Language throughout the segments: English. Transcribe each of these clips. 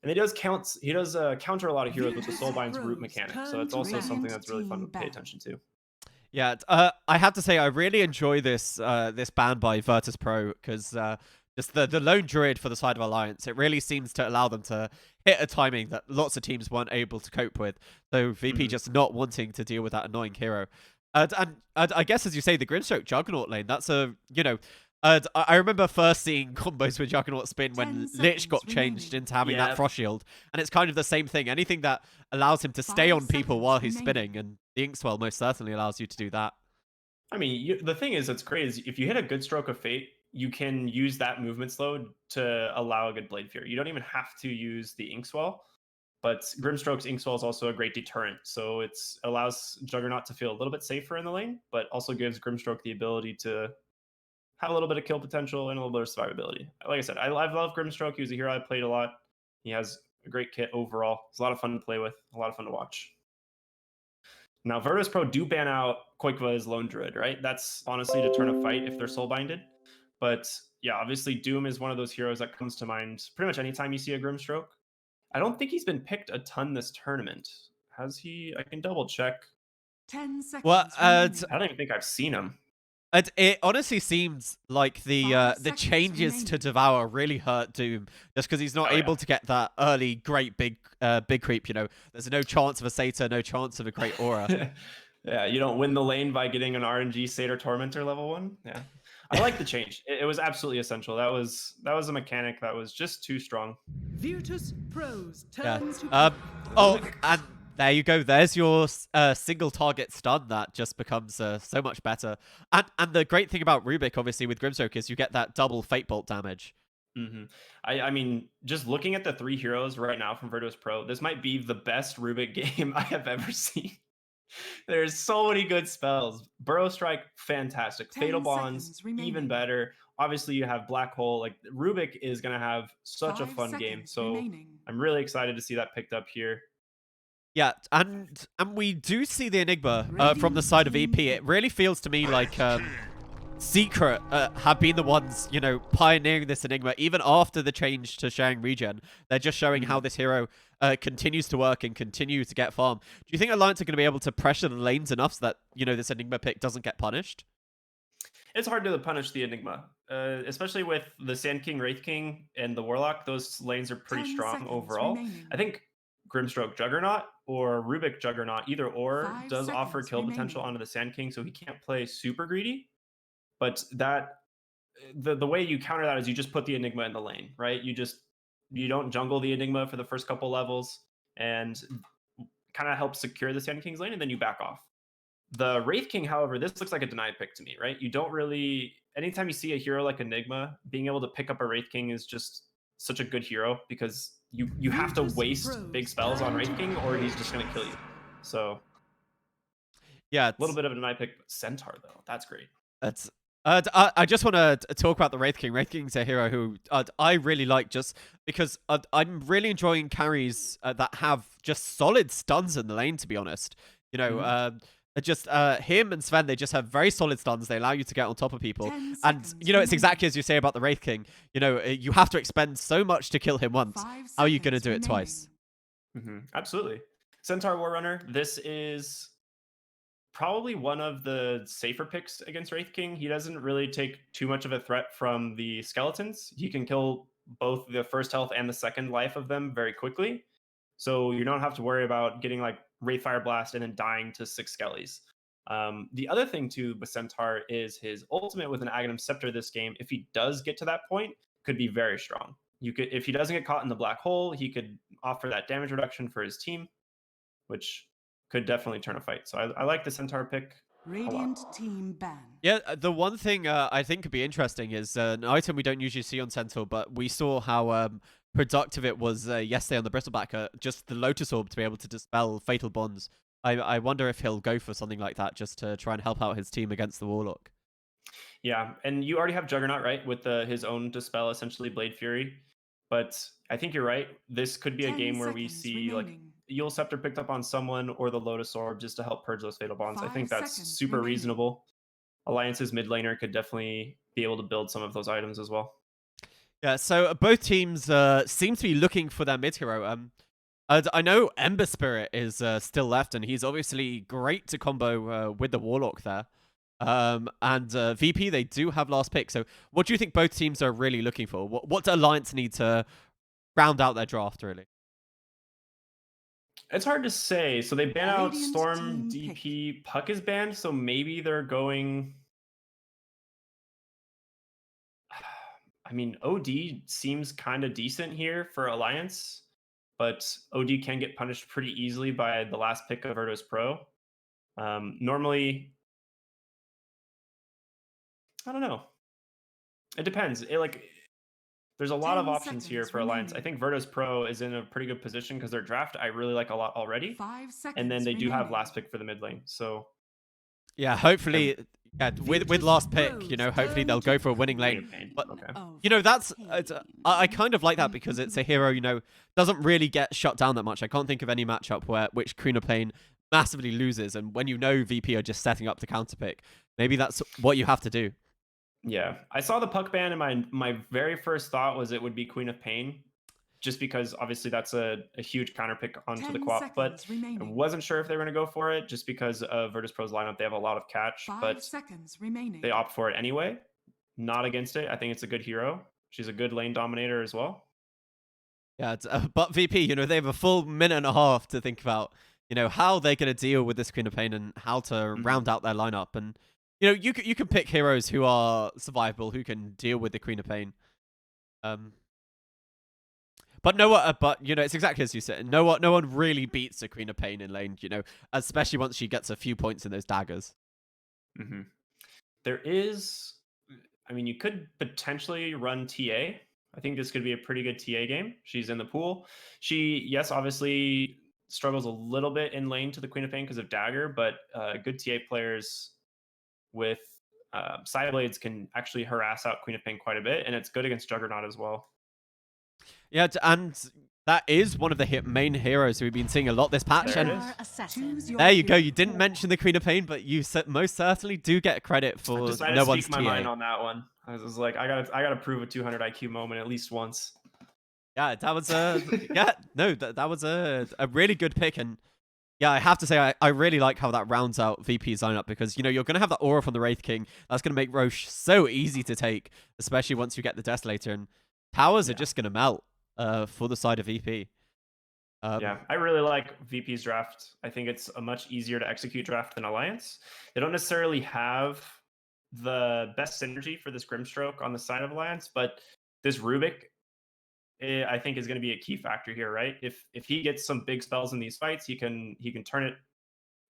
And he does counter a lot of heroes with the Soulbind's root Virtus.pro's mechanic. So turn it's to also something Radiant that's really fun to team pay ban. attention to. Yeah, I have to say I really enjoy this ban by Virtus.pro because just the lone druid for the side of Alliance, it really seems to allow them to hit a timing that lots of teams weren't able to cope with. So VP Mhm. just not wanting to deal with that annoying hero. And I guess as you say, the Grimstroke Juggernaut lane, that's a I remember first seeing combos with Juggernaut spin 10 when Lich seconds got changed remaining. into having that Yeah, Frost Shield, and it's kind of the same thing. Anything that allows him to stay 5 on people seconds while he's remaining. spinning, and the Inkswell most certainly allows you to do that. I mean, the thing is, that's great. Is if you hit a good stroke of fate, you can use that movement slow to allow a good Blade Fury. You don't even have to use the Inkswell, but Grimstroke's Inkswell is also a great deterrent. So it allows Juggernaut to feel a little bit safer in the lane, but also gives Grimstroke the ability to have a little bit of kill potential and a little bit of survivability. Like I said, I love Grimstroke. He was a hero I played a lot. He has a great kit overall. It's a lot of fun to play with, a lot of fun to watch. Now, Virtus.pro do ban out Koikva as Lone Druid, right? That's honestly to turn a fight if they're soulbinded. But yeah, obviously Doom is one of those heroes that comes to mind pretty much anytime you see a Grimstroke. I don't think he's been picked a ton this tournament. Has he? I can double check. 10 Well, seconds remaining. I don't even think I've seen him. it honestly seems like 5 the seconds changes to remaining. Devour really hurt Doom, just because he's not Oh yeah. able to get that early great big creep. You know, there's no chance of a Satyr, no chance of a great aura. Yeah, you don't win the lane by getting an RNG Satyr Tormentor level 1. Yeah. I like the change. It was absolutely essential. That was a mechanic that was just too strong. Virtus.pro's Yeah. turn to Oh, Rubik. and there you go. There's your single target stun that just becomes so much better. And the great thing about Rubik, obviously, with Grimstroke is you get that double Fate Bolt damage. hmm I mean, just looking at the three heroes right now from Virtus.pro, this might be the best Rubik game I have ever seen. There's so many good spells. Burrow Strike, fantastic. Fatal 10 Bonds, seconds even remaining. better. Obviously, you have Black Hole. Like Rubik is gonna have such a 5 fun game. seconds So remaining. I'm really excited to see that picked up here. Yeah, and we do see the Enigma from the Radiant side of team EP. It pick. really feels to me like Secret have been the ones, pioneering this Enigma. Even after the change to sharing regen, they're just showing how Mhm. this hero continues to work and continue to get farm. Do you think Alliance are going to be able to pressure the lanes enough so that, this Enigma pick doesn't get punished? It's hard to punish the Enigma, especially with the Sand King, Wraith King, and the Warlock. Those lanes are pretty 10 strong seconds overall. I remaining. think Grimstroke Juggernaut or Rubik Juggernaut, either or, 5 does offer seconds kill potential remaining. onto the Sand King, so he can't play super greedy. But the way you counter that is you just put the Enigma in the lane, right? You don't jungle the Enigma for the first couple levels and kind of help secure the Sand King's lane, and then you back off. The Wraith King, however, this looks like a denied pick to me, right? You don't really, anytime you see a hero like Enigma, being able to pick up a Wraith King is just such a good hero because you have to waste big Virtus.pro's spells on turn to Wraith King or he's just pick. going to kill you. So Yeah, a little bit of a denied pick. But Centaur, though, that's great. it's. I just want to talk about the Wraith King. Wraith King's a hero who I really like just because I'm really enjoying carries that have just solid stuns in the lane, to be honest. You know, Mhm. just him and Sven, they just have very solid stuns. They allow you to get on top of people. 10 And, seconds it's exactly remaining. as you say about the Wraith King. You have to expend so much to kill him once. 5 How are you going to seconds do it remaining. twice? Absolutely. Centaur Warrunner, this is probably one of the safer picks against Wraith King. He doesn't really take too much of a threat from the skeletons. He can kill both the first health and the second life of them very quickly. So you don't have to worry about getting like Wraithfire Blast and then dying to 6 skellies. The other thing too with Centaur is his ultimate with an Aghanim Scepter this game, if he does get to that point, could be very strong. You could, if he doesn't get caught in the black hole, he could offer that damage reduction for his team, which could definitely turn a fight. So I like the Centaur pick a lot. Radiant team ban. Yeah, the one thing I think could be interesting is an item we don't usually see on Centaur, but we saw how productive it was yesterday on the Bristleback. Just the Lotus Orb to be able to dispel Fatal Bonds. I wonder if he'll go for something like that just to try and help out his team against the Warlock. Yeah, and you already have Juggernaut, right, with his own dispel, essentially Blade Fury. But I think you're right. This could be a 10 game where we seconds see like remaining. Eul Scepter picked up on someone or the Lotus Orb just to help purge those fatal bonds. I 5 think that's seconds super remaining. reasonable. Alliance's mid laner could definitely be able to build some of those items as well. Yeah, so both teams seem to be looking for their mid hero. I know Ember Spirit is still left, and he's obviously great to combo with the Warlock there. And VP, they do have last pick. So what do you think both teams are really looking for? What do Alliance need to round out their draft, really? It's hard to say. So they ban out Radiant Storm, team DP, Puck is banned, so maybe they're going. I mean, OD seems kind of decent here for Alliance, but OD can get punished pretty easily by the last pick of Virtus.pro. Normally, I don't know. It depends. There's a lot of 10 options here seconds for Alliance. I remaining. think Virtus.pro is in a pretty good position because their draft I really like a lot already. 5 seconds And then they do have remaining. last pick for the mid lane. So Yeah, hopefully, yeah, with last pick, you know, hopefully they'll go for a winning Queen lane. of Pain. But Okay. you know, I kind of like that because it's a hero, you know, doesn't really get shut down that much. I can't think of any matchup which Queen of Pain massively loses, and when you know VP are just setting up to counterpick, maybe that's what you have to do. Yeah, I saw the puck ban, and my very first thought was it would be Queen of Pain, just because obviously that's a huge counter pick onto the 10 Quap. But seconds I remaining. wasn't sure if they were going to go for it, just because of Virtus.pro's lineup. They have a lot of catch, 5 but seconds remaining. they opt for it anyway. Not against it. I think it's a good hero. She's a good lane dominator as well. Yeah, but VP, you know, they have a full minute and a half to think about, you know, how they're going to deal with this Queen of Pain and how to round out their lineup. And, you know, you can pick heroes who are survivable, who can deal with the Queen of Pain. But but you know, it's exactly as you said. No one really beats the Queen of Pain in lane, you know, especially once she gets a few points in those daggers. Mm-hmm. There is, I mean, you could potentially run TA. I think this could be a pretty good TA game. She's in the pool. She, yes, obviously struggles a little bit in lane to the Queen of Pain because of dagger, but good TA players with side blades can actually harass out Queen of Pain quite a bit, and it's good against Juggernaut as well. Yeah, and that is one of the main heroes we've been seeing a lot this patch. There And it is. there you go. You didn't mention the Queen of Pain, but you most certainly do get credit for I decided no to one's speak my TA. mind on that one. I was like, I gotta prove a 200 IQ moment at least once. Yeah, that was that was a really good pick. And yeah, I have to say, I really like how that rounds out VP's lineup because, you know, you're going to have that aura from the Wraith King. That's going to make Roche so easy to take, especially once you get the Desolator. And towers are just going to melt for the side of VP. Yeah, I really like VP's draft. I think it's a much easier to execute draft than Alliance. They don't necessarily have the best synergy for this Grimstroke on the side of Alliance, but this Rubik, I think, is going to be a key factor here, right? If he gets some big spells in these fights, he can turn it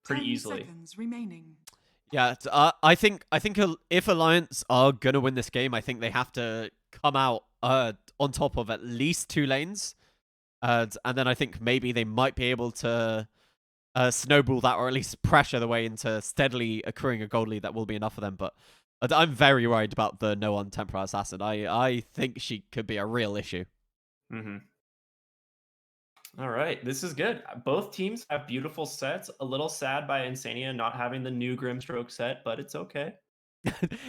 pretty 10 easily. seconds remaining. Yeah, I think if Alliance are gonna win this game, I think they have to come out on top of at least 2 lanes, and then I think maybe they might be able to snowball that, or at least pressure the way into steadily accruing a gold lead that will be enough for them. But I'm very worried about the no on Temporal Assassin. I think she could be a real issue. Mm-hmm. All right, this is good. Both teams have beautiful sets. A little sad by Insania not having the new Grimstroke set, but it's okay.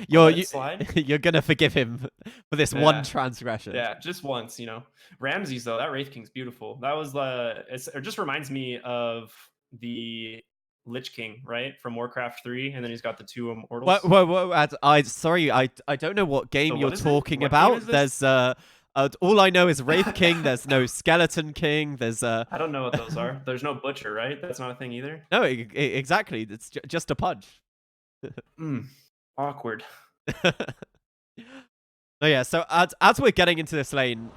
You're gonna forgive him for this one transgression. Yeah, just once, you know. Ramses though, that Wraith King's beautiful. That was it just reminds me of the Lich King, right, from Warcraft 3, and then he's got the 2 immortals. Sorry, I don't know what game So you're what is it? talking What about. game is this? There's all I know is Wraith King. There's no Skeleton King. There's I don't know what those are. There's no Butcher, right? That's not a thing either. No, exactly. It's just a punch. Awkward. Oh yeah. So as we're getting into this lane,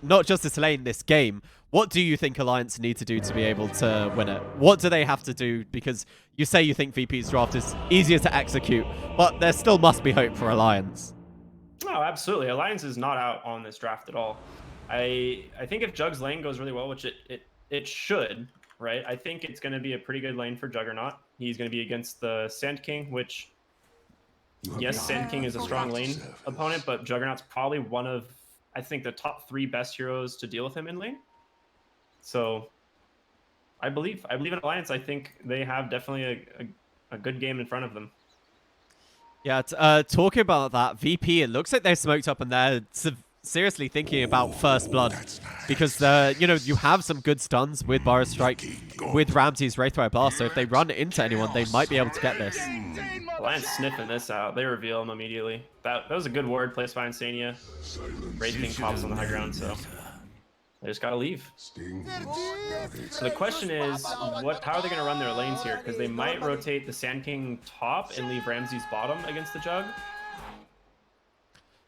not just this lane, this game, what do you think Alliance need to do to be able to win it? What do they have to do? Because you say you think VP's draft is easier to execute, but there still must be hope for Alliance. Oh, absolutely. Alliance is not out on this draft at all. I think if Jug's lane goes really well, which it should, right? I think it's going to be a pretty good lane for Juggernaut. He's going to be against the Sand King, which, yes, Sand King is a strong lane opponent, but Juggernaut's probably one of, I think, the top 3 best heroes to deal with him in lane. So I believe in Alliance. I think they have definitely a good game in front of them. Yeah, talking about that, VP, it looks like they're smoked up and they're seriously thinking about first blood because, you know, you have some good stuns with Boris Strike, with Ramsey's Wraithfire Blast, so if they run into anyone, they might be able to get this. Alliance sniffing this out. They reveal him immediately. That was a good ward placed by Insania. Wraith King pops on the high ground, so they just gotta leave. So the question is, how are they gonna run their lanes here? Because they might rotate the Sand King top and leave Ramsey's bottom against the Jug.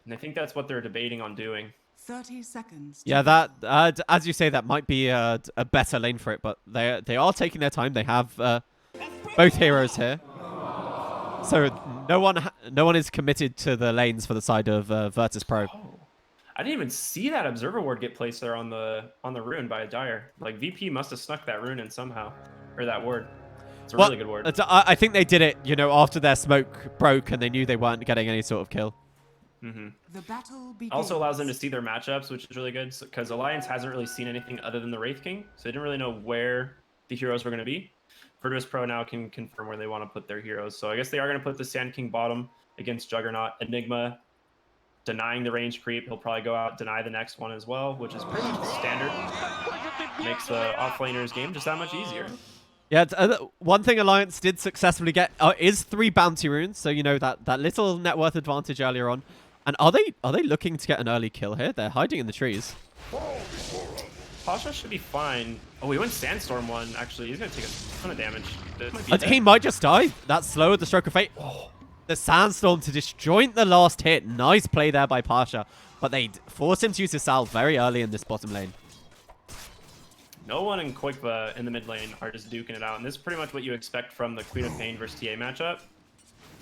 And I think that's what they're debating on doing. 30 seconds. Yeah, that as you say, that might be a better lane for it, but they are taking their time. They have both heroes here, so no one is committed to the lanes for the side of Virtus.pro. Oh, I didn't even see that Observer Ward get placed there on the rune by a Dire. Like VP must have snuck that rune in somehow, or that ward. It's a really good ward. I think they did it, you know, after their smoke broke and they knew they weren't getting any sort of kill. The battle begins. Also allows them to see their matchups, which is really good because Alliance hasn't really seen anything other than the Wraith King, so they didn't really know where the heroes were going to be. Virtus.pro now can confirm where they want to put their heroes, so I guess they are going to put the Sand King bottom against Juggernaut. Enigma denying the range creep. He'll probably go out, deny the next one as well, which is pretty much the standard. Makes the offlaner's game just that much easier. Yeah, one thing Alliance did successfully get is 3 bounty runes, so you know that little net worth advantage earlier on. And are they looking to get an early kill here? They're hiding in the trees. Pasha should be fine. Oh, he went Sandstorm one, actually. He's going to take a ton of damage. He might just die. That's slow at the stroke of fate. Oh, the Sandstorm to disjoint the last hit. Nice play there by Pasha. But they force him to use his salve very early in this bottom lane. No one in Koikva in the mid lane are just duking it out. And this is pretty much what you expect from the Queen of Pain versus TA matchup.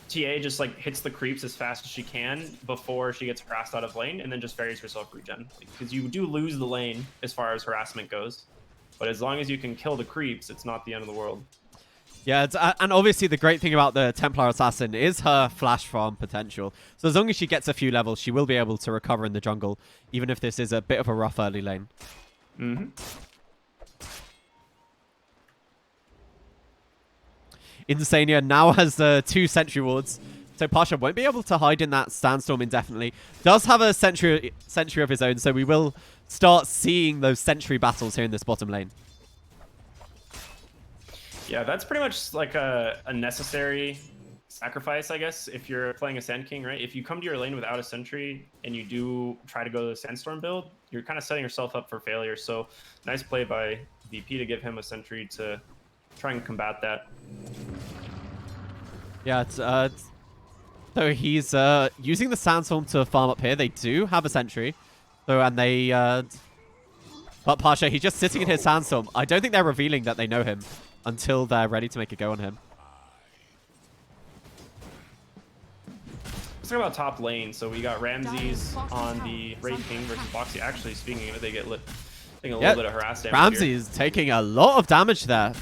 TA just like hits the creeps as fast as she can before she gets harassed out of lane, and then just ferries herself regen. Because you do lose the lane as far as harassment goes, but as long as you can kill the creeps, it's not the end of the world. Yeah, and obviously the great thing about the Templar Assassin is her flash farm potential. So as long as she gets a few levels, she will be able to recover in the jungle, even if this is a bit of a rough early lane. Insania now has 2 sentry wards, so Pasha won't be able to hide in that Sandstorm indefinitely. Does have a sentry of his own, so we will start seeing those sentry battles here in this bottom lane. Yeah, that's pretty much like a necessary sacrifice, I guess, if you're playing a Sand King, right? If you come to your lane without a sentry and you do try to go to the Sandstorm build, you're kind of setting yourself up for failure. So nice play by VP to give him a sentry to try and combat that. Yeah, so he's using the Sandstorm to farm up here. They do have a sentry, so but Pasha, he's just sitting in his Sandstorm. I don't think they're revealing that they know him until they're ready to make a go on him. Let's talk about top lane. So we got Ramses on the Wraith King versus Boxy. Actually, speaking of it, they get taking a little bit of harass damage. Ramsey is taking a lot of damage there.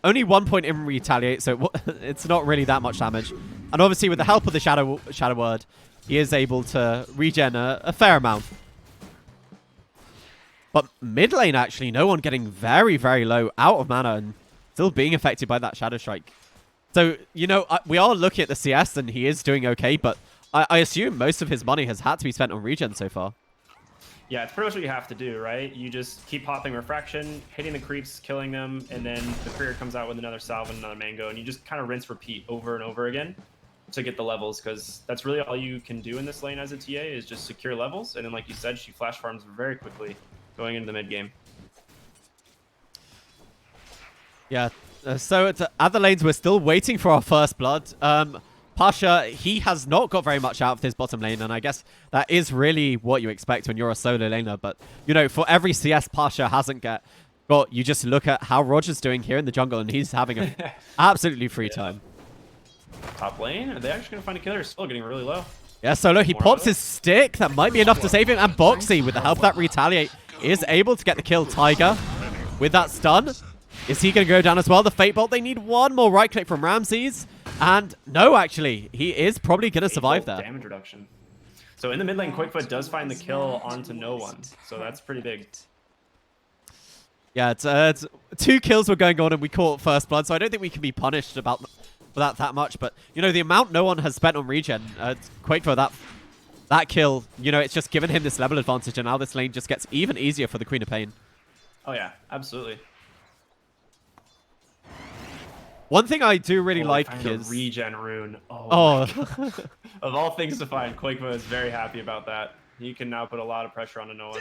Only 1 point in retaliate, so it's not really that much damage. And obviously, with the help of the Shadow Word, he is able to regen a fair amount. But mid lane, actually, no one getting very, very low, out of mana, and still being affected by that Shadow Strike. So, you know, we are looking at the CS, and he is doing okay, but I assume most of his money has had to be spent on regen so far. Yeah, it's pretty much what you have to do, right? You just keep popping Refraction, hitting the creeps, killing them, and then the Courier comes out with another salve and another mango, and you just kind of rinse repeat over and over again to get the levels, because that's really all you can do in this lane as a TA is just secure levels, and then like you said, she flash farms very quickly going into the mid game. Yeah, so at the lanes, we're still waiting for our first blood. Pasha, he has not got very much out of his bottom lane, and I guess that is really what you expect when you're a solo laner. But, you know, for every CS Pasha hasn't got, you just look at how Roger's doing here in the jungle, and he's having an absolutely free time. Top lane? Are they actually going to find a killer? Still getting really low. Yeah, Solo, he pops his stick. That might be enough to save him. And Boxy, with the help of that retaliate, is able to get the kill. Tiger, with that stun, is he going to go down as well? The Fate Bolt, they need one more right click from Ramses. And no, actually, he is probably going to survive there. Damage reduction. So in the mid lane, Quickfoot does find the kill onto no one. So that's pretty big. Yeah, it's 2 kills were going on and we caught first blood. So I don't think we can be punished for that much. But, you know, the amount no one has spent on regen, Quickfoot, that kill, you know, it's just given him this level advantage, and now this lane just gets even easier for the Queen of Pain. Oh yeah, absolutely. One thing I do really like is is regen rune. Oh. Of all things to find, Quakeba is very happy about that. He can now put a lot of pressure on a no one.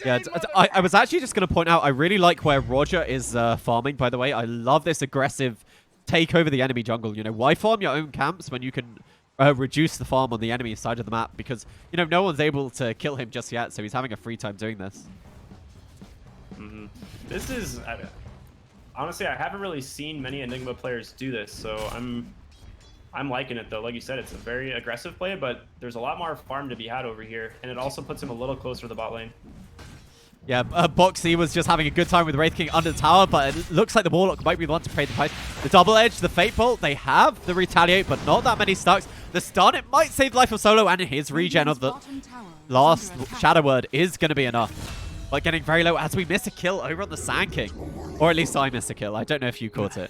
Yeah, I was actually just going to point out, I really like where Roger is farming, by the way. I love this aggressive take over the enemy jungle. You know, why farm your own camps when you can reduce the farm on the enemy side of the map? Because, you know, no one's able to kill him just yet, so he's having a free time doing this. This is... honestly, I haven't really seen many Enigma players do this, so I'm liking it, though. Like you said, it's a very aggressive play, but there's a lot more farm to be had over here, and it also puts him a little closer to the bot lane. Yeah, Bo3 was just having a good time with Wraith King under the tower, but it looks like the Warlock might be the one to pay the price. The Double Edge, the Fate Bolt, they have the Retaliate, but not that many stacks. The stun, it might save the life of Solo, and his regen of the last Shadow Word is going to be enough. But getting very low as we miss a kill over on the Sand King. Or at least I missed a kill. I don't know if you caught it.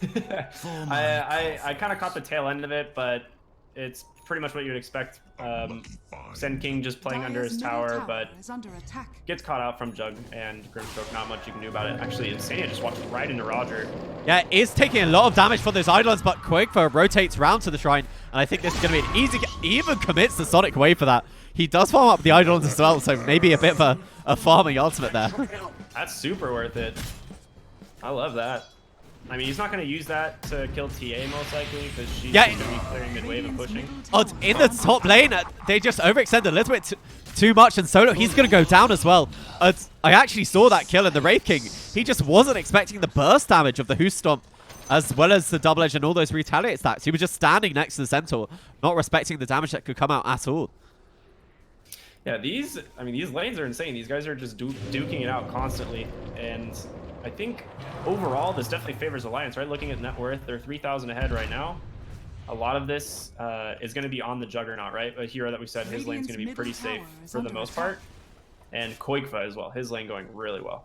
I kind of caught the tail end of it, but it's pretty much what you'd expect. Sand King just playing under his tower, but gets caught out from Jug and Grimstroke. Not much you can do about it. Actually, Insania just walked right into Roger. Yeah, is taking a lot of damage for those Eidolons, but Quakeba rotates round to the shrine. And I think this is going to be an easy... Even commits the Sonic Wave for that. He does farm up the Eidolons as well, so maybe a bit of a farming ultimate there. That's super worth it. I love that. I mean, he's not going to use that to kill TA most likely, because she's going to be clearing mid wave and pushing. Oh, in the top lane, they just overextend a little bit too much, and Solo, he's going to go down as well. I actually saw that kill in the Wraith King. He just wasn't expecting the burst damage of the Hoost Stomp, as well as the Double Edge and all those Retaliate stacks. He was just standing next to the Centaur, not respecting the damage that could come out at all. Yeah, these lanes are insane. These guys are just duking it out constantly, and I think overall this definitely favors Alliance, right? Looking at net worth, they're 3,000 ahead right now. A lot of this is going to be on the Juggernaut, right? A hero that we said his lane's going to be pretty safe for the most part, and Quakeba as well. His lane going really well.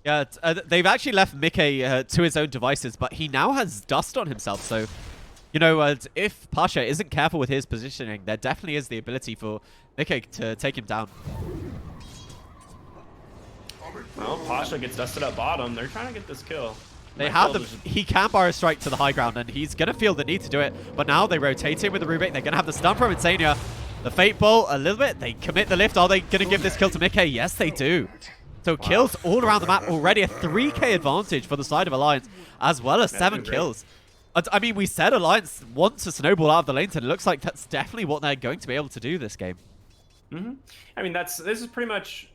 Yeah, they've actually left Mickey to his own devices, but he now has dust on himself, so... You know, if Pasha isn't careful with his positioning, there definitely is the ability for Mickey to take him down. Well, Pasha gets dusted at bottom. They're trying to get this kill. They have the... He can Burrow Strike to the high ground, and he's going to feel the need to do it. But now they rotate him with the Rubik. They're going to have the stun from Insania. The Fate Bolt, a little bit. They commit the lift. Are they going to give this kill to Mickey? Yes, they do. So kills all around the map already. A 3k advantage for the side of Alliance, as well as 7 kills. I mean, we said Alliance wants to snowball out of the lanes, and it looks like that's definitely what they're going to be able to do this game. I mean, this is pretty much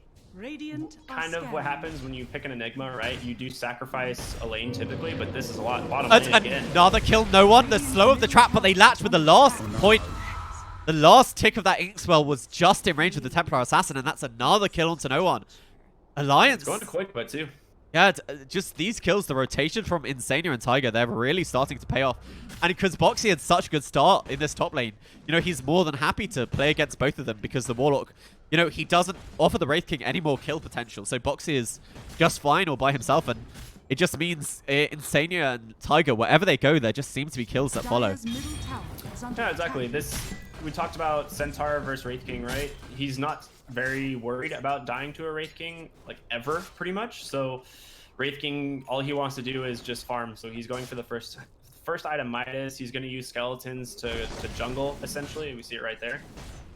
kind of what happens when you pick an Enigma, right? You do sacrifice a lane typically, but this is a lot. Bottom lane again. Another kill, no one. The slow of the trap, but they latch with the last point. The last tick of that ink spell was just in range of the Templar Assassin, and that's another kill onto no one. Alliance. It's going to Quakeba too. Yeah, just these kills, the rotation from Insania and Tiger, they're really starting to pay off. And because Bo3 had such a good start in this top lane, you know, he's more than happy to play against both of them because the Warlock, you know, he doesn't offer the Wraith King any more kill potential. So Bo3 is just fine all by himself, and it just means Insania and Tiger, wherever they go, there just seems to be kills that follow. Yeah, exactly. We talked about Centaur versus Wraith King, right? He's not very worried about dying to a Wraith King, like, ever, pretty much. So Wraith King, all he wants to do is just farm. So he's going for the first item Midas. He's going to use skeletons to jungle, essentially. We see it right there.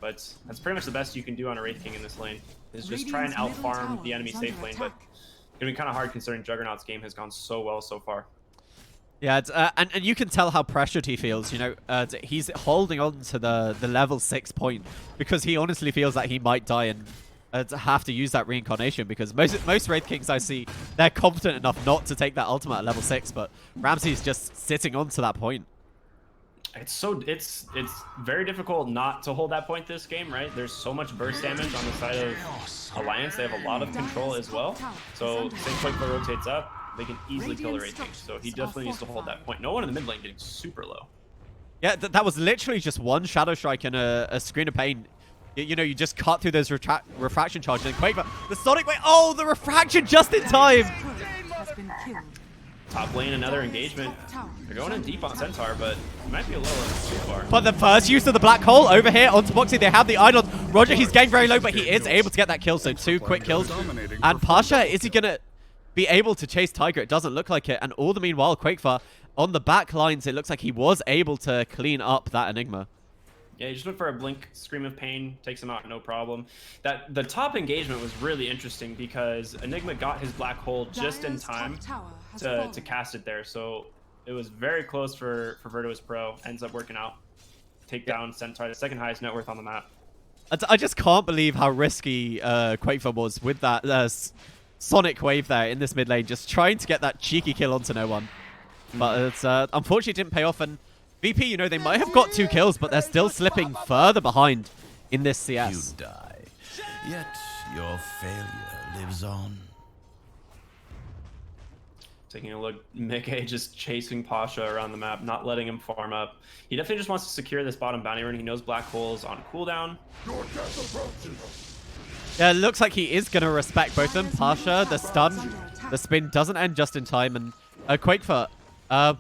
But that's pretty much the best you can do on a Wraith King in this lane, is just try and out-farm the enemy safe lane. But it's going to be kind of hard considering Juggernaut's game has gone so well so far. Yeah, and you can tell how pressured he feels, you know. He's holding on to the level 6 point because he honestly feels that he might die and have to use that reincarnation, because most Wraith Kings I see, they're confident enough not to take that ultimate at level 6, but Ramsey's just sitting on to that point. It's very difficult not to hold that point this game, right? There's so much burst damage on the side of Alliance. They have a lot of control as well. So say Quakeba rotates up, they can easily kill the Wraith King. So he definitely needs to hold that point. No one in the mid lane getting super low. Yeah, that was literally just one Shadow Strike and a Screen of Pain. You know, you just cut through those refraction charges and Quakeba. The Sonic Wave. Oh, the refraction just in time. Top lane, another engagement. They're going in deep on Centaur, but it might be a little too far. But the first use of the black hole over here onto Boxy, they have the idol. Roger, he's getting very low, but he is able to get that kill, so 2 quick kills. And Pasha, is he going to be able to chase Tiger? It doesn't look like it. And all the meanwhile, Quakefire, on the back lines, it looks like he was able to clean up that Enigma. Yeah, he just went for a blink, Scream of Pain, takes him out, no problem. The top engagement was really interesting because Enigma got his black hole just in time to cast it there. So it was very close for Virtus.pro. Ends up working out. Take down Centaur, the second highest net worth on the map. I just can't believe how risky Quakefire was with that Sonic Wave there in this mid lane, just trying to get that cheeky kill onto no one. But it's unfortunately it didn't pay off, and VP, you know, they might have got 2 kills, but they're still slipping further behind in this CS. You die, yet your failure lives on. Taking a look, Mickey just chasing Pasha around the map, not letting him farm up. He definitely just wants to secure this bottom bounty run. He knows black hole's on cooldown. Yeah, it looks like he is going to respect both of them. Pasha, the stun, the spin doesn't end just in time, and Quakefire.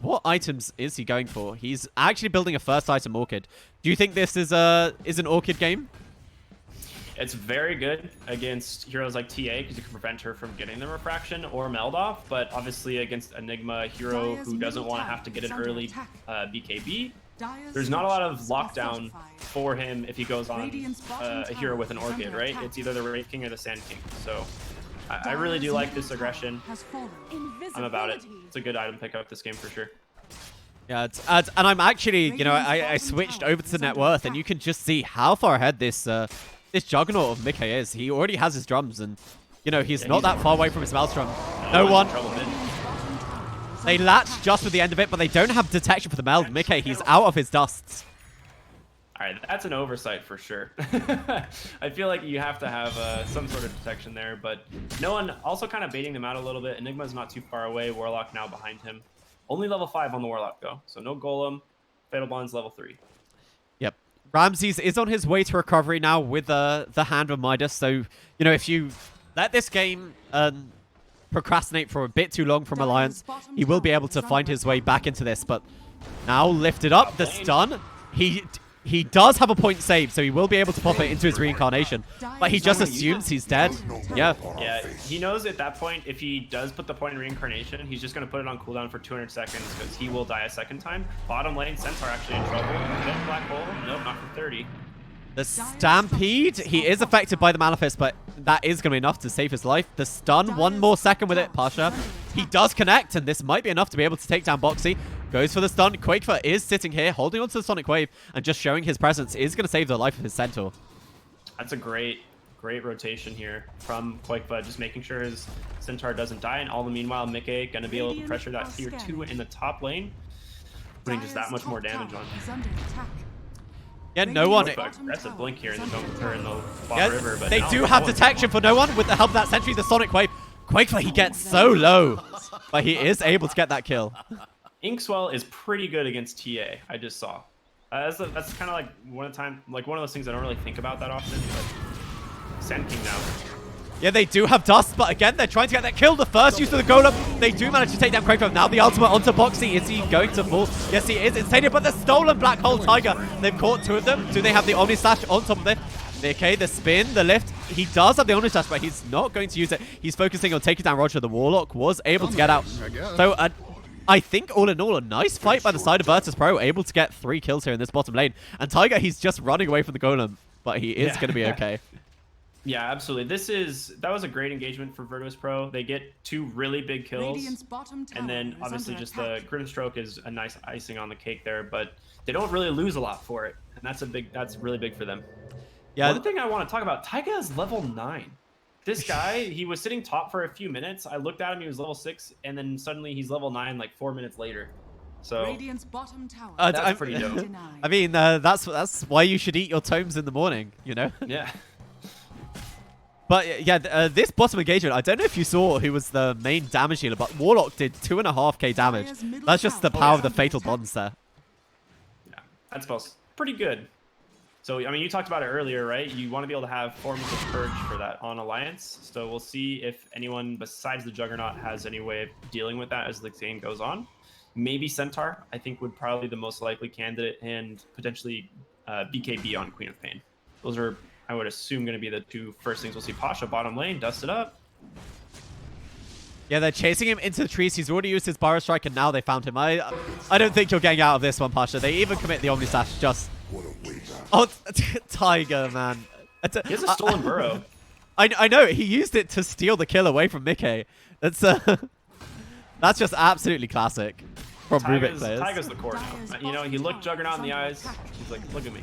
What items is he going for? He's actually building a first item Orchid. Do you think this is an Orchid game? It's very good against heroes like TA because you can prevent her from getting the refraction or meld off, but obviously against Enigma, a hero who doesn't want to have to get an early BKB, there's not a lot of lockdown for him if he goes on a hero with an Orchid, right? It's either the Wraith King or the Sand King. So I really do like this aggression. I'm about it. It's a good item pickup this game for sure. Yeah, and I'm actually, you know, I switched over to net worth, and you can just see how far ahead this juggernaut of Mickey is. He already has his drums, and you know he's not that far away from his Maelstrom. No one. They latch just with the end of it, but they don't have detection for the meld. Mickey, he's out of his dusts. All right, that's an oversight for sure. I feel like you have to have some sort of detection there, but no one also kind of baiting them out a little bit. Enigma's not too far away. Warlock now behind him. Only level 5 on the Warlock though, so no Golem. Fatal Bond's level 3. Yep. Ramses is on his way to recovery now with the Hand of Midas. So, you know, if you let this game procrastinate for a bit too long from Alliance, he will be able to find his way back into this. But now lifted up, the stun. He does have a point save, so he will be able to pop it into his reincarnation. But he just assumes he's dead. Yeah. Yeah, he knows at that point, if he does put the point in reincarnation, he's just going to put it on cooldown for 200 seconds because he will die a second time. Bottom lane, Centaur actually in trouble. Then Black Hole, nope, not for 30. The Stampede, he is affected by the Manifest, but that is going to be enough to save his life. The stun, 1 more second with it, Pasha. He does connect, and this might be enough to be able to take down Boxy. Goes for the stun. Quakefire is sitting here, holding onto the Sonic Wave, and just showing his presence is going to save the life of his Centaur. That's a great rotation here from Quakefire, just making sure his Centaur doesn't die, and all the meanwhile, Mickey going to be able to pressure that tier 2 in the top lane, putting just that much more damage on him. Yeah, no one. That's a blink here in the bottom river. But they do have detection for no one with the help of that sentry, the Sonic Wave. Quakefire, he gets so low, but he is able to get that kill. Inkswell is pretty good against TA. I just saw. That's kind of like one of those things I don't really think about that often. But Sand King now. Yeah, they do have dust, but again, they're trying to get that kill. The first use of the Golem, they do manage to take down Quakefire. Now the ultimate onto Boxy. Is he going to fall? Yes, he is. It's taken, but the stolen Black Hole Tiger. They've caught 2 of them. Do they have the Omni Slash on top of it? Okay, the spin, the lift. He does have the Omni Slash, but he's not going to use it. He's focusing on taking down Roger. The Warlock was able to get out. So, I think all in all, a nice fight by the side of Virtus.pro, able to get 3 kills here in this bottom lane. And Tiger, he's just running away from the Golem, but he is going to be okay. Yeah, absolutely. That was a great engagement for Virtus.pro. They get 2 really big kills, and then obviously just the Grimstroke is a nice icing on the cake there, but they don't really lose a lot for it, and that's really big for them. Yeah. One thing I want to talk about, Taiga is level 9. This guy, he was sitting top for a few minutes. I looked at him, he was level 6, and then suddenly he's level 9 like 4 minutes later. So that's pretty dope. I mean, that's why you should eat your tomes in the morning, you know? Yeah. But yeah, this bottom engagement, I don't know if you saw who was the main damage dealer, but Warlock did 2.5k damage. That's just the power of the Fatal Bonds there. Yeah, that spell's pretty good. So, I mean, you talked about it earlier, right? You want to be able to have forms of purge for that on Alliance. So we'll see if anyone besides the Juggernaut has any way of dealing with that as the game goes on. Maybe Centaur, I think, would probably be the most likely candidate, and potentially BKB on Queen of Pain. Those are, I would assume, going to be the two first things we'll see. Pasha bottom lane, dust it up. Yeah, they're chasing him into the trees. He's already used his Burrow Strike, and now they found him. I don't think you're getting out of this one, Pasha. They even commit the Omni Slash just... Oh, Tiger, man. He has a stolen burrow. I know. He used it to steal the kill away from Mickey. That's just absolutely classic from Rubik players. Tiger's the core now. You know, he looked Juggernaut in the eyes. He's like, look at me.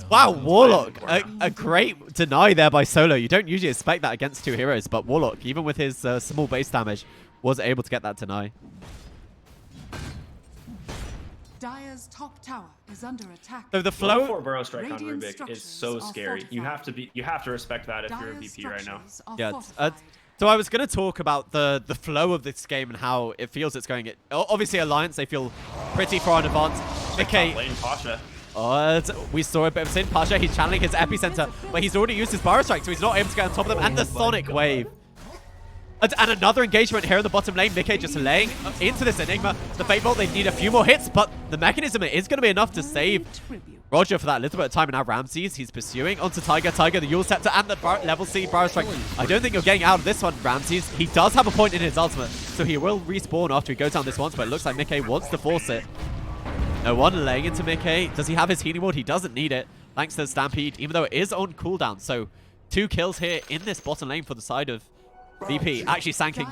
Wow, Warlock. A great deny there by Solo. You don't usually expect that against two heroes, but Warlock, even with his small base damage, was able to get that deny. Dire's top tower is under attack. So the flow for Burrow Strike on Rubik is so scary. You have to respect that if you're a VP right now. Yeah. So I was going to talk about the flow of this game and how it feels it's going. Obviously, Alliance, they feel pretty far in advance. Okay. We saw a bit of Sin. Pasha, he's channeling his Epicenter, but he's already used his Burrow Strike, so he's not able to get on top of them. And the Sonic Wave. And another engagement here in the bottom lane. Mickey just laying into this Enigma. The Fate Bolt, they need a few more hits, but the mechanism is going to be enough to save Roger for that little bit of time. And now Ramses, he's pursuing onto Tiger, the Yule Scepter, and the level C Burrow Strike. I don't think you're getting out of this one, Ramses. He does have a point in his ultimate, so he will respawn after he goes down this once, but it looks like Mickey wants to force it. No one laying into Mickey. Does he have his healing ward? He doesn't need it, thanks to the Stampede, even though it is on cooldown. So 2 kills here in this bottom lane for the side of VP. Actually, Sanking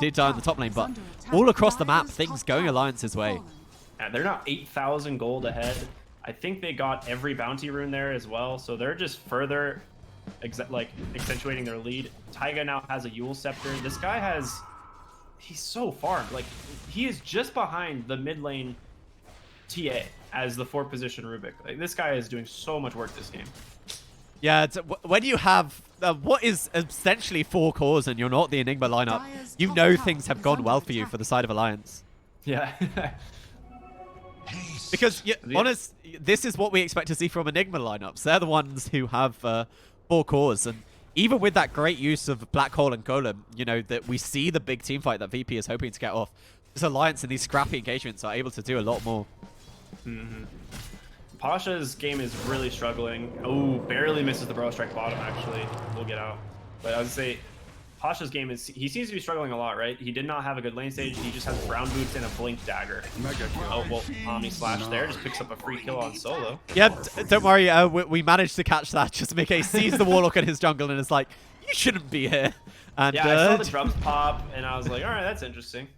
did die in the top lane, but all across the map, things going Alliance's way. Yeah, they're now 8,000 gold ahead. I think they got every bounty rune there as well, so they're just further accentuating their lead. Taiga now has a Yule Scepter. This guy he's so farmed. Like, he is just behind the mid lane TA as the 4th position Rubik. Like, this guy is doing so much work this game. Yeah, when you have what is essentially 4 cores and you're not the Enigma lineup, you know things have gone well for you for the side of Alliance. Yeah. Because, honest, this is what we expect to see from Enigma lineups. They're the ones who have 4 cores, and even with that great use of Black Hole and Golem, you know, that we see the big team fight that VP is hoping to get off. This Alliance and these scrappy engagements are able to do a lot more. Mm-hmm. Pasha's game is really struggling. Oh, barely misses the Burrow Strike bottom, actually. We'll get out. But I would say Pasha's game is, he seems to be struggling a lot, right? He did not have a good lane stage. He just has brown boots and a blink dagger. Oh, well, Omni Slash there just picks up a free kill on Solo. Yeah, don't worry. We managed to catch that. Just Mickey sees the Warlock in his jungle and is like, you shouldn't be here. And yeah, I saw the drums pop, and I was like, all right, that's interesting.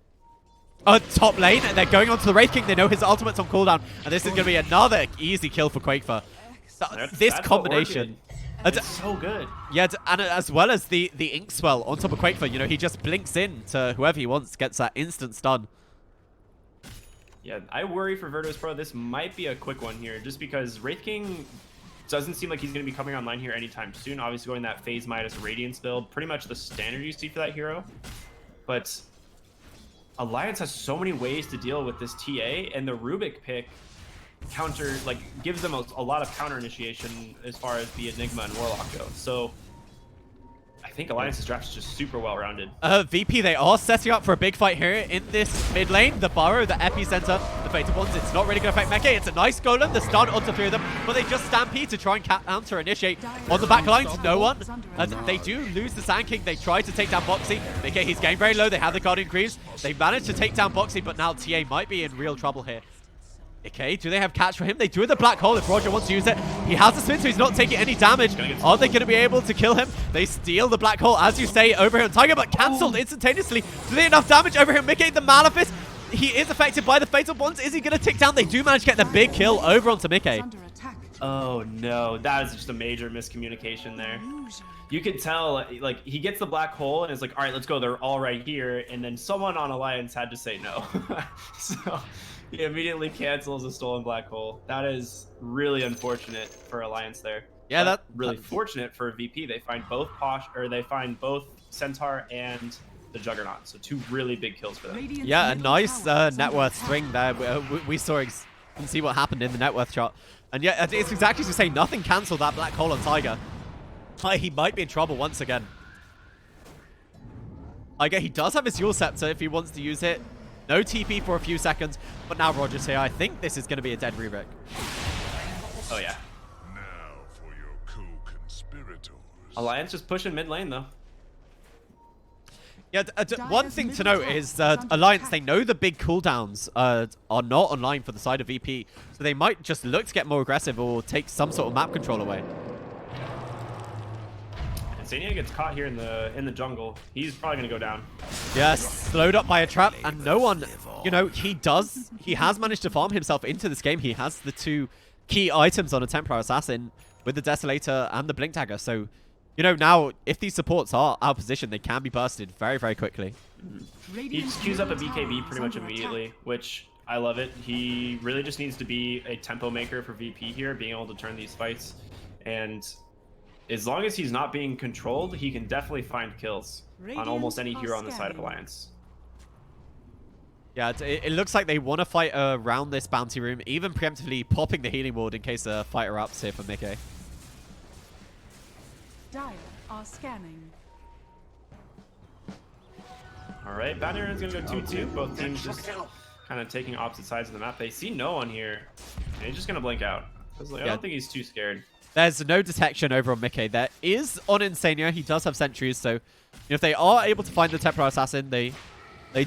Top lane, and they're going on to the Wraith King. They know his ultimate's on cooldown, and this is going to be another easy kill for Quakefer. This combination, it's so good. Yeah, and as well as the Ink Swell on top of Quakefer, you know, he just blinks in to whoever he wants, gets that instant stun. Yeah, I worry for Virtus.pro. This might be a quick one here, just because Wraith King doesn't seem like he's going to be coming online here anytime soon. Obviously, going that Phase Midas Radiance build, pretty much the standard you see for that hero. But Alliance has so many ways to deal with this TA, and the Rubik pick gives them a lot of counter initiation as far as the Enigma and Warlock go. So I think Alliance's draft is just super well rounded. VP, they are setting up for a big fight here in this mid lane. The Burrow, the Epicenter, the Fatal Bonds. It's not really going to affect Meke. It's a nice golem, the stun onto 3 of them, but they just stampede to try and counter initiate on the back line to no one. They do lose the Sand King. They try to take down Boxy. Meke, he's getting very low. They have the Guardian Greaves. They managed to take down Boxy, but now TA might be in real trouble here. Okay, do they have catch for him? They do with the Black Hole if Roger wants to use it. He has the spin, so he's not taking any damage. Are they going to be able to kill him? They steal the Black Hole, as you say, over here on Tiger, but cancelled instantaneously. Do they have enough damage over here? Mickey, the Malefice, he is affected by the Fatal Bonds. Is he going to tick down? They do manage to get the big kill over onto Mickey. Oh no, that is just a major miscommunication there. You could tell, like, he gets the Black Hole and is like, all right, let's go. They're all right here. And then someone on Alliance had to say no. So he immediately cancels a stolen Black Hole. That is really unfortunate for Alliance there. Yeah, that's really fortunate for VP. They find both Centaur and the Juggernaut. So 2 really big kills for them. Yeah, a nice net worth swing there. We saw and see what happened in the net worth chart. And yeah, it's exactly to say nothing cancelled that black hole on Tiger. He might be in trouble once again. Tiger, he does have his Yule Scepter if he wants to use it. No TP for a few seconds, but now Roger's here. I think this is going to be a dead Rubik. Oh, yeah. Now for your co-conspirators. Alliance just pushing mid lane, though. Yeah, one thing to note is that Alliance, they know the big cooldowns are not online for the side of VP, so they might just look to get more aggressive or take some sort of map control away. Insania gets caught here in the jungle. He's probably gonna go down. Yes, slowed up by a trap, and no one, you know, he has managed to farm himself into this game. He has the 2 key items on a Templar Assassin with the Desolator and the Blink Dagger, so, you know, now, if these supports are out of position, they can be bursted very, very quickly. He just queues up a BKB pretty much immediately, which I love it. He really just needs to be a tempo maker for VP here, being able to turn these fights. And as long as he's not being controlled, he can definitely find kills on almost any hero on the side of Alliance. Yeah, it looks like they want to fight around this bounty room, even preemptively popping the healing ward in case a fight erupts here for Mickey. Dire are scanning. All right, Bounty Run's gonna go 2-2. Both teams just kind of taking opposite sides of the map. They see no one here, and he's just gonna blink out. I don't think he's too scared. There's no detection over on Mickey. There is on Insania. He does have sentries, so if they are able to find the Templar Assassin, they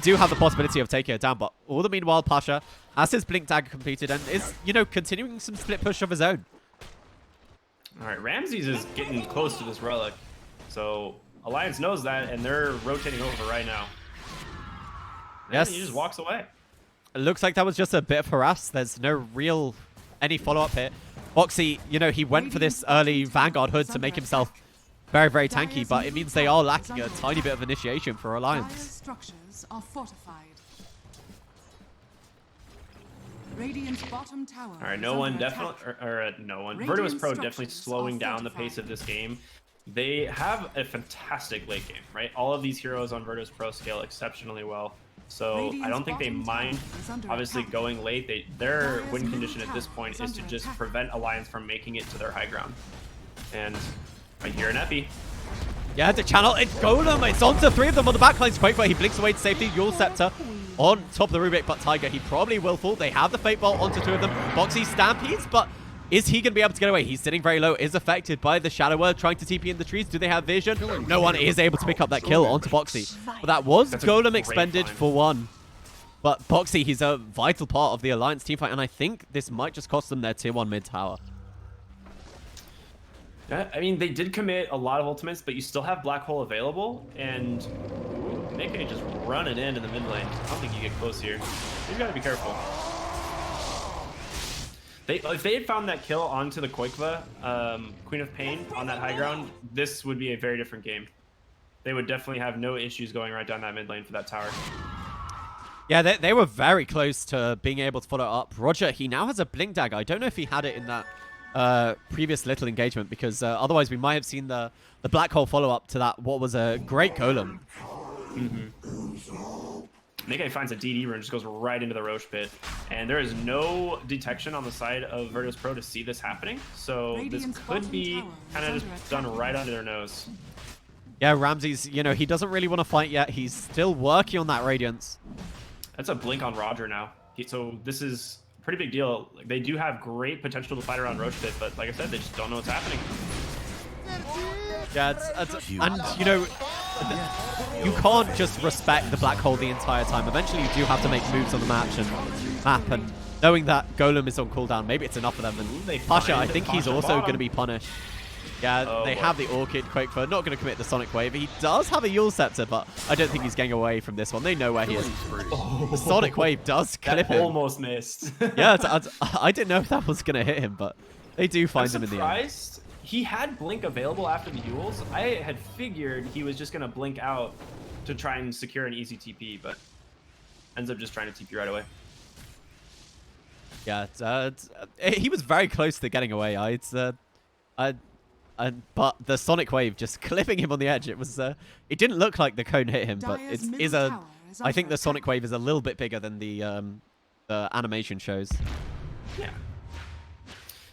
do have the possibility of taking it down. But all the meanwhile, Pasha has his Blink Dagger completed and is, you know, continuing some split push of his own. All right, Ramses is getting close to this relic, so Alliance knows that, and they're rotating over right now. And yes, he just walks away. It looks like that was just a bit of harass. There's no real any follow-up here. Boxy, you know, he went for this early Vanguard hood to make himself very, very tanky, but it means they are lacking a tiny bit of initiation for Alliance. Dire's structures are fortified. Radiant's bottom tower. All right, no one definitely, no one. Virtus.pro definitely slowing down the pace of this game. They have a fantastic late game, right? All of these heroes on Virtus.pro scale exceptionally well. So I don't think they mind, obviously, going late. Their win condition at this point is to just prevent Alliance from making it to their high ground. And I hear an Epi. Yeah, to channel it. Golem, it's onto 3 of them on the backlines. Quake, but he blinks away to safety. Yule Scepter on top of the Rubik, but Tiger, he probably will fall. They have the Fate Bolt onto 2 of them. Boxy stampedes, but is he going to be able to get away? He's sitting very low, is affected by the Shadower trying to TP in the trees. Do they have vision? No one is able to pick up that kill onto Boxy. But that was Golem expended for 1. But Boxy, he's a vital part of the Alliance teamfight, and I think this might just cost them their tier 1 mid tower. Yeah, I mean, they did commit a lot of ultimates, but you still have Black Hole available, and Nikkei just running into the mid lane. I don't think you get close here. You gotta be careful. If they had found that kill onto the Koikva, Queen of Pain, on that high ground, this would be a very different game. They would definitely have no issues going right down that mid lane for that tower. Yeah, they were very close to being able to follow up. Roger, he now has a Blink Dagger. I don't know if he had it in that previous little engagement, because otherwise we might have seen the Black Hole follow-up to that, what was a great Golem. Nikkei finds a DD rune, just goes right into the Roche pit, and there is no detection on the side of Virtus.pro to see this happening, so this could be kind of just done right under their nose. Yeah, Ramses, you know, he doesn't really want to fight yet. He's still working on that Radiance. That's a blink on Roger now. So this is a pretty big deal. Like, they do have great potential to fight around Roche pit, but like I said, they just don't know what's happening. Yeah, and you know, you can't just respect the Black Hole the entire time. Eventually, you do have to make moves on the map, and knowing that Golem is on cooldown, maybe it's enough for them. And Pasha, I think he's also going to be punished. Yeah, they have the Orchid Quakefer, not going to commit the Sonic Wave. He does have a Yule Scepter, but I don't think he's getting away from this one. They know where he is. The Sonic Wave does clip him. Almost missed. Yeah, I didn't know if that was going to hit him, but they do find him in the end. He had Blink available after the Yules. I had figured he was just going to blink out to try and secure an easy TP, but ends up just trying to TP right away. Yeah, he was very close to getting away. But the Sonic Wave just clipping him on the edge. It was it didn't look like the cone hit him, but I think the Sonic Wave is a little bit bigger than the animation shows. Yeah.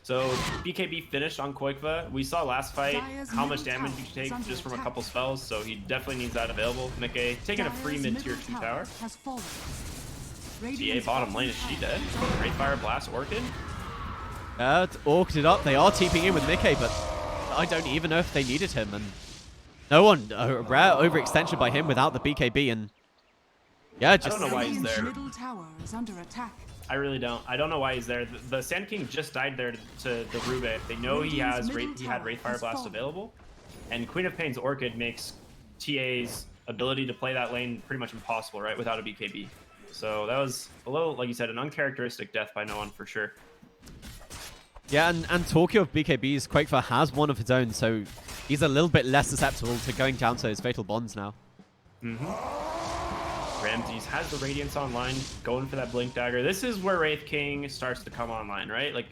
So BKB finished on Koikva. We saw last fight Dire's how much middle damage tower you can is take under just from a attack. couple spells, so he definitely needs that available. Mickey taking a free Dire's mid-tier middle 2 tower. has fallen. TA Radiant's bottom lane, is she dead? Great Fire Blast Orchid? Orked it up. They are TPing in with Mickey, but I don't even know if they needed him. And no one, a rare overextension by him without the BKB. And yeah, just I don't know why he's Radiant's there. middle tower is under attack. I really don't. I don't know why he's there. The Sand King just died there to the Rube. They know he had Wraith Fire Blast available, and Queen of Pain's Orchid makes TA's ability to play that lane pretty much impossible, right, without a BKB. So that was a little, like you said, an uncharacteristic death by no one for sure. yeah, and talking of BKBs, Quakefa has one of his own, so he's a little bit less susceptible to going down to his fatal bonds now. Ramses has the Radiance online, going for that Blink Dagger. This is where Wraith King starts to come online, right? Like,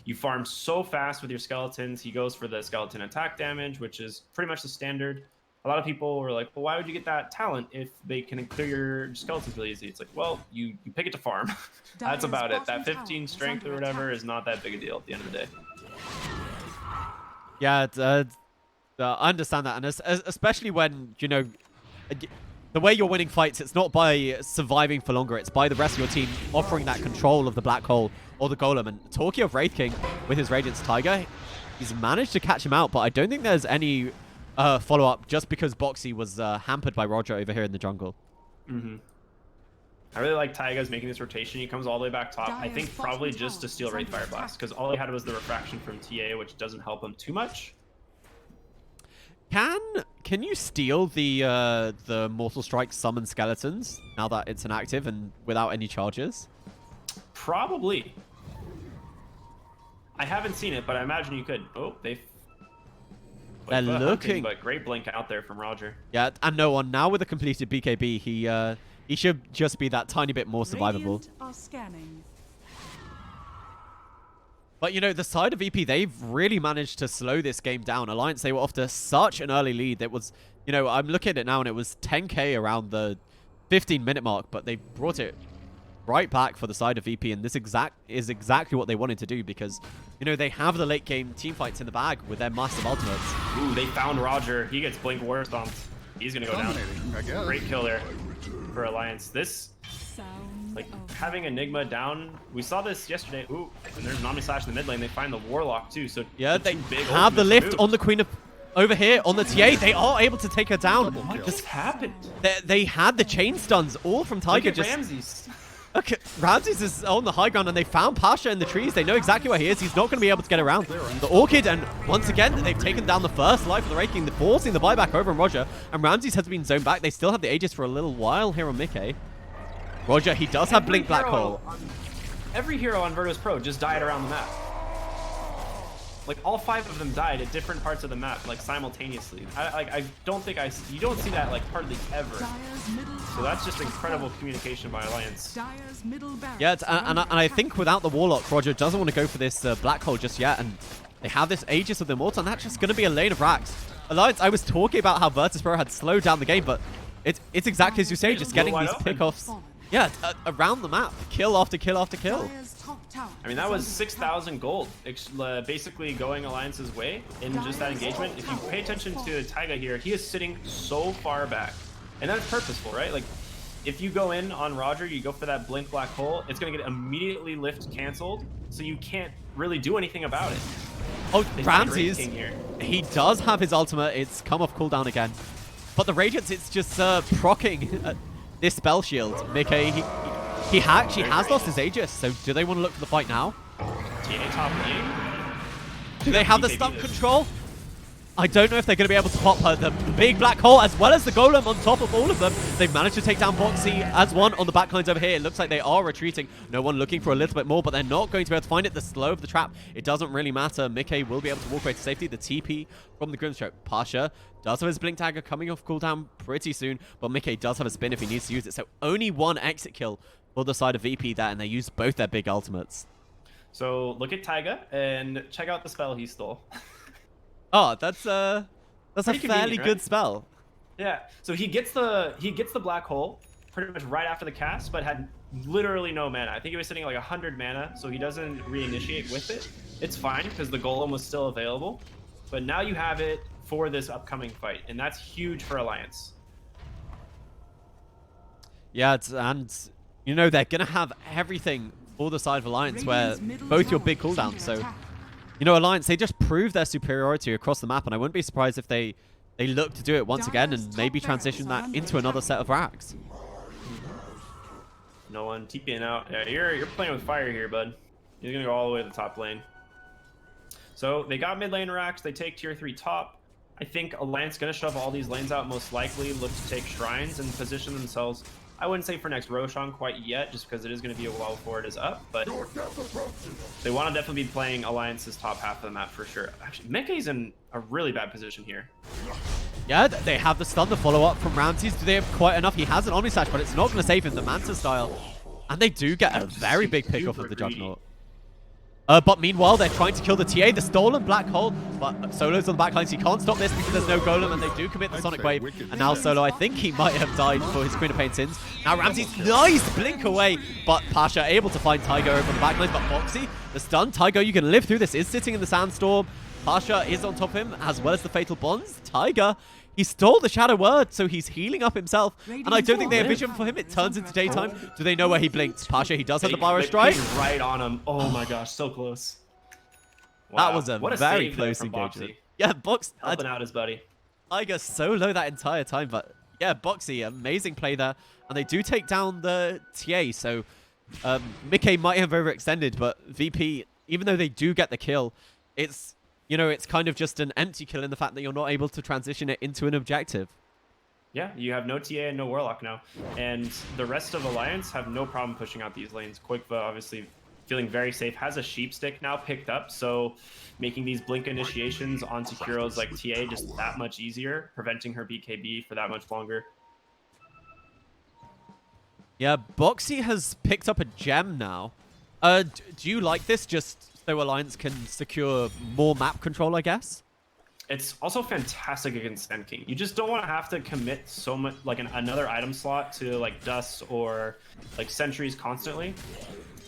you farm so fast with your skeletons. He goes for the skeleton attack damage, which is pretty much the standard. A lot of people were like, well, why would you get that talent if they can clear your skeletons really easy? It's like, well, you pick it to farm. That's about it. That 15 strength or whatever is not that big a deal at the end of the day. Yeah, I understand that, and especially when, you know, the way you're winning fights, it's not by surviving for longer, it's by the rest of your team offering that control of the black hole or the golem. And talking of Wraith King with his Radiance Tiger, he's managed to catch him out, but I don't think there's any follow-up just because Boxy was hampered by Roger over here in the jungle. I really like Taiga's making this rotation. He comes all the way back top. I think probably just to steal Wraith Fire Blast, because all he had was the refraction from TA, which doesn't help him too much. Can you steal the Mortal Strike summon skeletons now that it's inactive and without any charges? Probably. I haven't seen it, but I imagine you could. Oh, they're looking, but great blink out there from Roger. Yeah, and no one now with a completed BKB. He should just be that tiny bit more survivable. Radiant are scanning. But, you know, the side of EP, they've really managed to slow this game down. Alliance, they were off to such an early lead. It was, you know, I'm looking at it now, and it was 10k around the 15-minute mark, but they brought it right back for the side of EP, and this is exactly what they wanted to do because, you know, they have the late game team fights in the bag with their massive ultimates. Ooh, they found Roger. He gets Blink War Stomped. He's going to go down. I guess. Great kill there for Alliance. This... Sound Like, of having Enigma down, we saw this yesterday. Ooh, and there's an Omni Slash in the mid lane. They find the Warlock, too. So Yeah, the they two big have the ultimates lift removed. on the Queen of... Over here, on the TA, they are able to take her down. What just happened? They had the chain stuns all from Tiger. Look at Ramses. Okay, Ramses is on the high ground, and they found Pasha in the trees. They know exactly where he is. He's not going to be able to get around. The Orchid, and once again, they've taken down the first life of the Wraith King. They're forcing the buyback over on Roger, and Ramses has been zoned back. They still have the Aegis for a little while here on Mickey. Roger, he does have Blink Black Hole. Every hero on Virtus.pro just died around the map. Like, all 5 of them died at different parts of the map, like, simultaneously. I don't think you don't see that, like, hardly ever. Dire's middle So tower that's just has incredible fallen. communication by Alliance. Dire's middle barracks Yeah, are and under I attack. think without the Warlock, Roger doesn't want to go for this Black Hole just yet, and they have this Aegis of the Immortal, and that's just going to be a lane of racks. Alliance, I was talking about how Virtus.pro had slowed down the game, but it's exactly as you say, just getting these pickoffs. Yeah, around the map, kill after kill after kill. Dire's top tower I mean, that is was under 6,000 gold, basically going Alliance's way in just that engagement. If you pay attention to Taiga here, he is sitting so far back. And that's purposeful, right? Like, if you go in on Roger, you go for that Blink Black Hole, it's going to get immediately lift canceled, so you can't really do anything about it. Oh, They find Ramses, Wraith King here. he does have his ultimate. It's come off cooldown again. But the Radiance, it's just procking this spell shield. Mickey, he actually has lost his Aegis, so do they want to look for the fight now? TA top lane. Do they have the BKB stun this. control? I don't know if they're going to be able to pop the big black hole as well as the golem on top of all of them. They've managed to take down Boxy as one on the backlines over here. It looks like they are retreating. No one looking for a little bit more, but they're not going to be able to find it. The slow of the trap, it doesn't really matter. Mickey will be able to walk away to safety. The TP from the Grimstroke. Pasha does have his Blink Dagger coming off cooldown pretty soon, but Mickey does have a spin if he needs to use it. So only one exit kill for the side of VP there, and they use both their big ultimates. So look at Taiga and check out the spell he stole. Oh, that's a Pretty fairly convenient, good right? spell. Yeah. So he gets the black hole pretty much right after the cast, but had literally no mana. I think he was sitting like 100 mana, so he doesn't reinitiate with it. It's fine because the golem was still available, but now you have it for this upcoming fight, and that's huge for Alliance. Yeah, and you know they're gonna have everything for the side of Alliance, where both your big cooldowns. So you know, Alliance, they just proved their superiority across the map, and I wouldn't be surprised if they look to do it once again and maybe transition that into another set of racks. No one TPing out. Yeah, you're playing with fire here, bud. You're gonna go all the way to the top lane. So they got mid lane racks. They take tier 3 top. I think Alliance gonna shove all these lanes out most likely. Look to take shrines and position themselves. I wouldn't say for next Roshan quite yet, just because it is going to be a while before it is up, but they want to definitely be playing Alliance's top half of the map for sure. Actually, Mickey's in a really bad position here. Yeah, they have the stun, the follow-up from Ramses. Do they have quite enough? He has an Omnislash, but it's not going to save him, the Manta style. And they do get a very big pick off of the Juggernaut. But meanwhile, they're trying to kill the TA, the stolen Black Hole, but Solo's on the back line, so he can't stop this because there's no Golem, and they do commit the Sonic Wave. And now Solo, I think he might have died for his Queen of Pain sins. Now Ramses, nice blink away, but Pasha able to find Tiger over the back line, but Boxy, the stun, Tiger, you can live through this, is sitting in the Sandstorm. Pasha is on top of him, as well as the Fatal Bonds. Tiger, he stole the Shadow Word, so he's healing up himself. And I don't think they have vision for him. It turns into daytime. Do they know where he blinked? Pasha, he does have the Pyro Strike. Right on him. Oh my gosh, so close. Wow. That was a very close engagement. Yeah, Box helping out his buddy. Tiger so low that entire time, but yeah, Boxy, amazing play there. And they do take down the TA, so Mickey might have overextended, but VP, even though they do get the kill, it's, you know, it's kind of just an empty kill in the fact that you're not able to transition it into an objective. Yeah, you have no TA and no Warlock now. And the rest of Alliance have no problem pushing out these lanes. Quickva, obviously, feeling very safe, has a sheep stick now picked up, so making these blink initiations onto heroes like TA just that much easier, preventing her BKB for that much longer. Yeah, Boxy has picked up a gem now. Do you like this, just so Alliance can secure more map control, I guess? It's also fantastic against Sand King. You just don't want to have to commit so much, like another item slot to like Dust or like Sentries constantly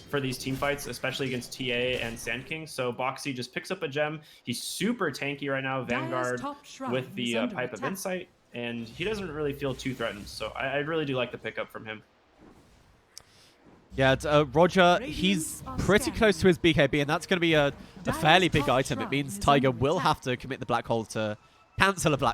for these team fights, especially against TA and Sand King. So Boxy just picks up a gem. He's super tanky right now, Vanguard with the Pipe of Insight, and he doesn't really feel too threatened. So I really do like the pickup from him. Yeah, Roger, he's pretty close to his BKB, and that's going to be a fairly big item. It means Tiger will have to commit the Black Hole to cancel a Black